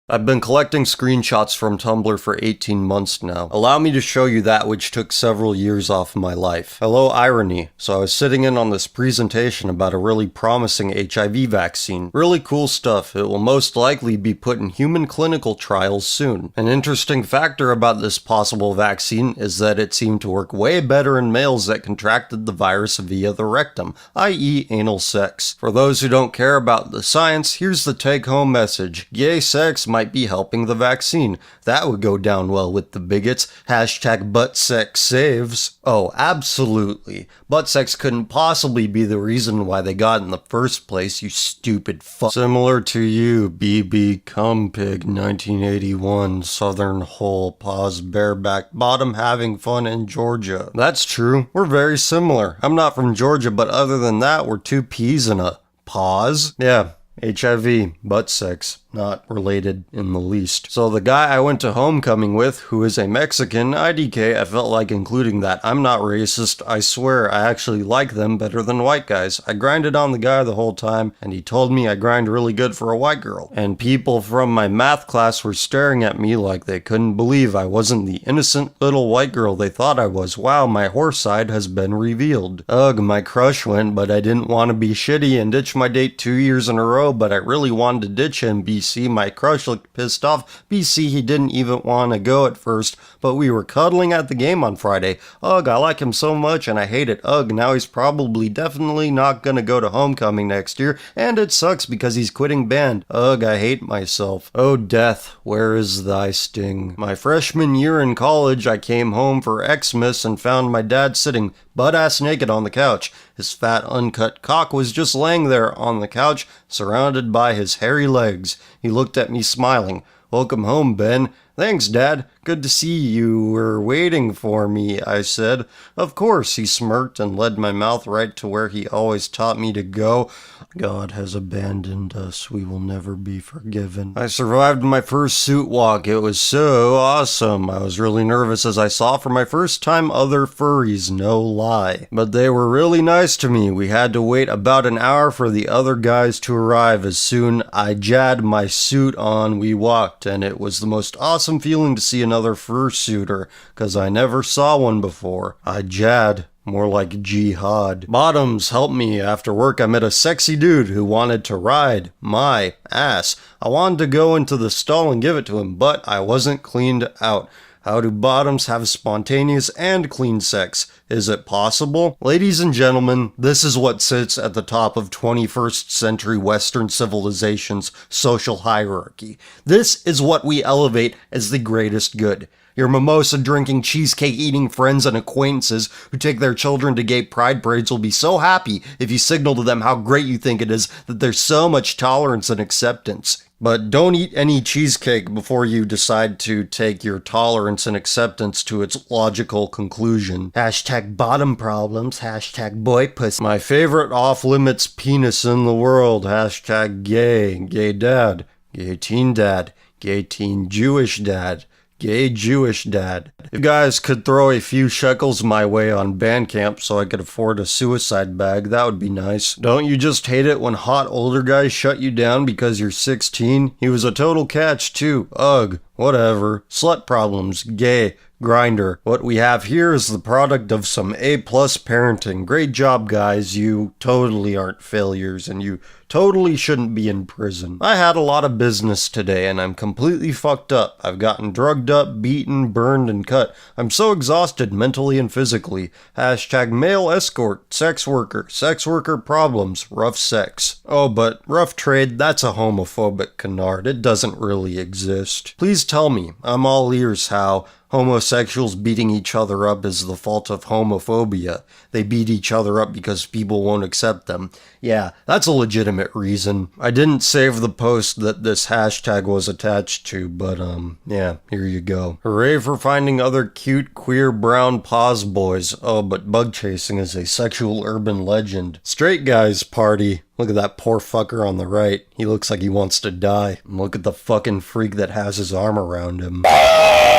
I've been collecting screenshots from Tumblr for 18 months now. Allow me to show you that which took several years off my life. Hello, irony. So I was sitting in on this presentation about a really promising HIV vaccine. Really cool stuff. It will most likely be put in human clinical trials soon. An interesting factor about this possible vaccine is that it seemed to work way better in males that contracted the virus via the rectum, i.e. anal sex. For those who don't care about the science, here's the take-home message. Gay sex might be helping the vaccine. That would go down well with the bigots. Hashtag butt sex saves. Oh, absolutely. Butt sex couldn't possibly be the reason why they got in the first place, you stupid fuck. Similar to you, BB Cumpig 1981, Southern Hole, pause, bareback, bottom, having fun in Georgia. That's true. We're very similar. I'm not from Georgia, but other than that, we're two peas in a pause. Yeah. HIV, butt sex, not related in the least. So the guy I went to homecoming with, who is a Mexican, IDK, I felt like including that. I'm not racist, I swear, I actually like them better than white guys. I grinded on the guy the whole time, and he told me I grind really good for a white girl. And people from my math class were staring at me like they couldn't believe I wasn't the innocent little white girl they thought I was. Wow, my horse side has been revealed. Ugh, my crush went, but I didn't want to be shitty and ditch my date 2 years in a row, but I really wanted to ditch him. BC, my crush looked pissed off. BC, he didn't even want to go at first, but we were cuddling at the game on Friday. Ugh, I like him so much and I hate it. Ugh, now he's probably definitely not gonna go to homecoming next year, and it sucks because he's quitting band. Ugh, I hate myself. Oh death, where is thy sting? My freshman year in college, I came home for Xmas and found my dad sitting butt-ass naked on the couch. His fat, uncut cock was just laying there on the couch, surrounded by his hairy legs. He looked at me smiling. "Welcome home, Ben." "Thanks, Dad. Good to see you were waiting for me," I said. "Of course," he smirked and led my mouth right to where he always taught me to go. God has abandoned us. We will never be forgiven. I survived my first suit walk. It was so awesome. I was really nervous as I saw for my first time other furries, no lie. But they were really nice to me. We had to wait about an hour for the other guys to arrive. As soon I jabbed my suit on, we walked, and it was the most awesome feeling to see another fursuiter, 'cause I never saw one before. I jad. More like jihad. Bottoms, help me. After work I met a sexy dude who wanted to ride my ass. I wanted to go into the stall and give it to him, but I wasn't cleaned out. How do bottoms have spontaneous and clean sex? Is it possible? Ladies and gentlemen, this is what sits at the top of 21st century Western civilization's social hierarchy. This is what we elevate as the greatest good. Your mimosa-drinking, cheesecake-eating friends and acquaintances who take their children to gay pride parades will be so happy if you signal to them how great you think it is that there's so much tolerance and acceptance. But don't eat any cheesecake before you decide to take your tolerance and acceptance to its logical conclusion. Hashtag bottom problems, hashtag boy pussy. My favorite off-limits penis in the world, hashtag gay dad, gay teen Jewish dad. Gay Jewish dad. If you guys could throw a few shekels my way on Bandcamp so I could afford a suicide bag, that would be nice. Don't you just hate it when hot older guys shut you down because you're 16? He was a total catch too. Ugh. Whatever. Slut problems. Gay. Grinder. What we have here is the product of some A-plus parenting. Great job, guys. You totally aren't failures, and you totally shouldn't be in prison. I had a lot of business today, and I'm completely fucked up. I've gotten drugged up, beaten, burned, and cut. I'm so exhausted mentally and physically. Hashtag male escort, sex worker problems, rough sex. Oh, but rough trade, that's a homophobic canard. It doesn't really exist. Please tell me, I'm all ears, how homosexuals beating each other up is the fault of homophobia. They beat each other up because people won't accept them. Yeah, that's a legitimate reason. I didn't save the post that this hashtag was attached to, but yeah, here you go. Hooray for finding other cute, queer, brown pause boys. Oh, but bug chasing is a sexual urban legend. Straight guys party. Look at that poor fucker on the right. He looks like he wants to die. And look at the fucking freak that has his arm around him.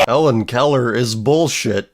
Ellen Keller is bullshit.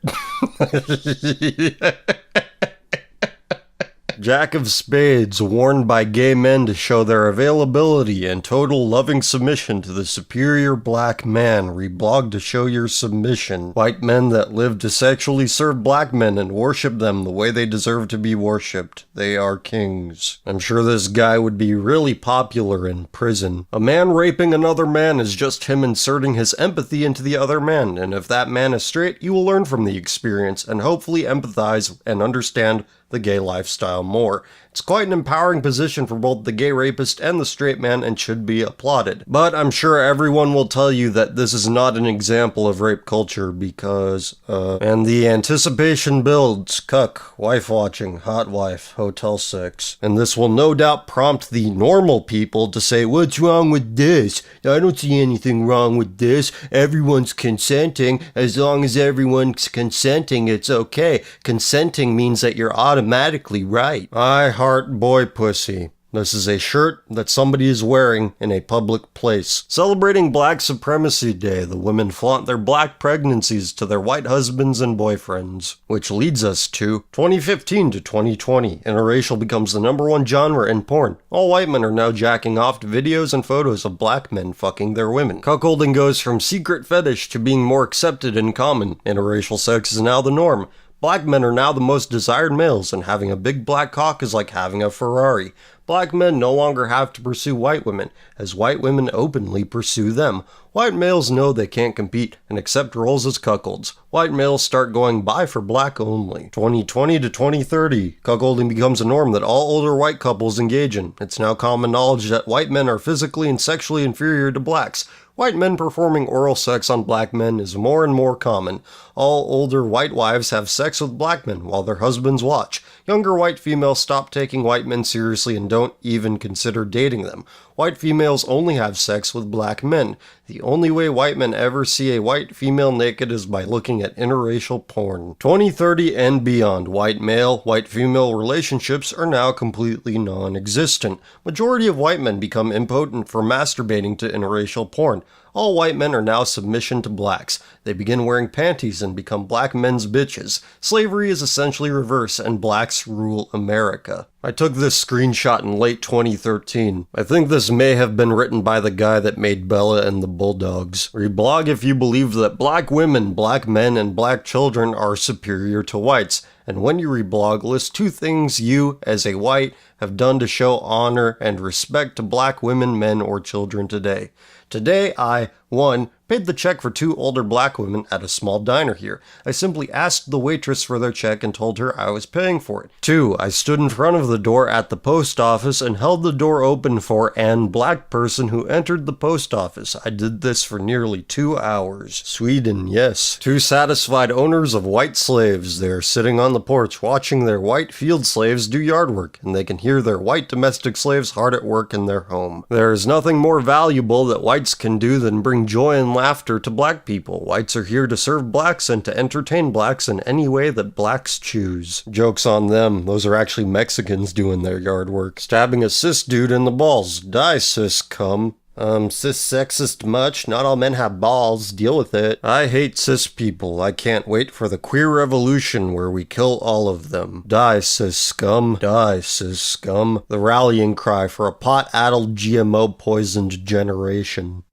Jack of Spades, worn by gay men to show their availability and total loving submission to the superior black man. Reblog to show your submission. White men that live to sexually serve black men and worship them the way they deserve to be worshipped. They are kings. I'm sure this guy would be really popular in prison. A man raping another man is just him inserting his empathy into the other man, and if that man is straight, you will learn from the experience and hopefully empathize and understand the gay lifestyle more. It's quite an empowering position for both the gay rapist and the straight man and should be applauded. But I'm sure everyone will tell you that this is not an example of rape culture because, and the anticipation builds, cuck, wife watching, hot wife, hotel sex. And this will no doubt prompt the normal people to say, what's wrong with this? I don't see anything wrong with this. Everyone's consenting. As long as everyone's consenting, it's okay. Consenting means that you're automatically right. I heart boy pussy. This is a shirt that somebody is wearing in a public place. Celebrating Black Supremacy Day, the women flaunt their black pregnancies to their white husbands and boyfriends. Which leads us to 2015 to 2020. Interracial becomes the #1 genre in porn. All white men are now jacking off to videos and photos of black men fucking their women. Cuckolding goes from secret fetish to being more accepted and common. Interracial sex is now the norm. Black men are now the most desired males, and having a big black cock is like having a Ferrari. Black men no longer have to pursue white women, as white women openly pursue them. White males know they can't compete and accept roles as cuckolds. White males start going bi for black only. 2020 to 2030, cuckolding becomes a norm that all older white couples engage in. It's now common knowledge that white men are physically and sexually inferior to blacks. White men performing oral sex on black men is more and more common. All older white wives have sex with black men while their husbands watch. Younger white females stop taking white men seriously and don't even consider dating them. White females only have sex with black men. The only way white men ever see a white female naked is by looking at interracial porn. 2030 and beyond, white male, white female relationships are now completely non-existent. Majority of white men become impotent for masturbating to interracial porn. All white men are now submission to blacks. They begin wearing panties and become black men's bitches. Slavery is essentially reversed and blacks rule America. I took this screenshot in late 2013. I think this may have been written by the guy that made Bella and the Bulldogs. Reblog if you believe that black women, black men, and black children are superior to whites. And when you reblog, list 2 things you, as a white, have done to show honor and respect to black women, men, or children today. Today, I, 1, paid the check for 2 older black women at a small diner here. I simply asked the waitress for their check and told her I was paying for it. 2, I stood in front of the door at the post office and held the door open for an black person who entered the post office. I did this for nearly 2 hours. Sweden, yes. 2 satisfied owners of white slaves. They are sitting on the porch watching their white field slaves do yard work, and they can hear their white domestic slaves hard at work in their home. There is nothing more valuable that whites can do than bring joy and laughter to black people. Whites are here to serve blacks and to entertain blacks in any way that blacks choose. Joke's on them. Those are actually Mexicans doing their yard work. Stabbing a cis dude in the balls. Die, cis cum. Cis sexist much? Not all men have balls. Deal with it. I hate cis people. I can't wait for the queer revolution where we kill all of them. Die, cis scum. Die, cis scum. The rallying cry for a pot-addled GMO-poisoned generation.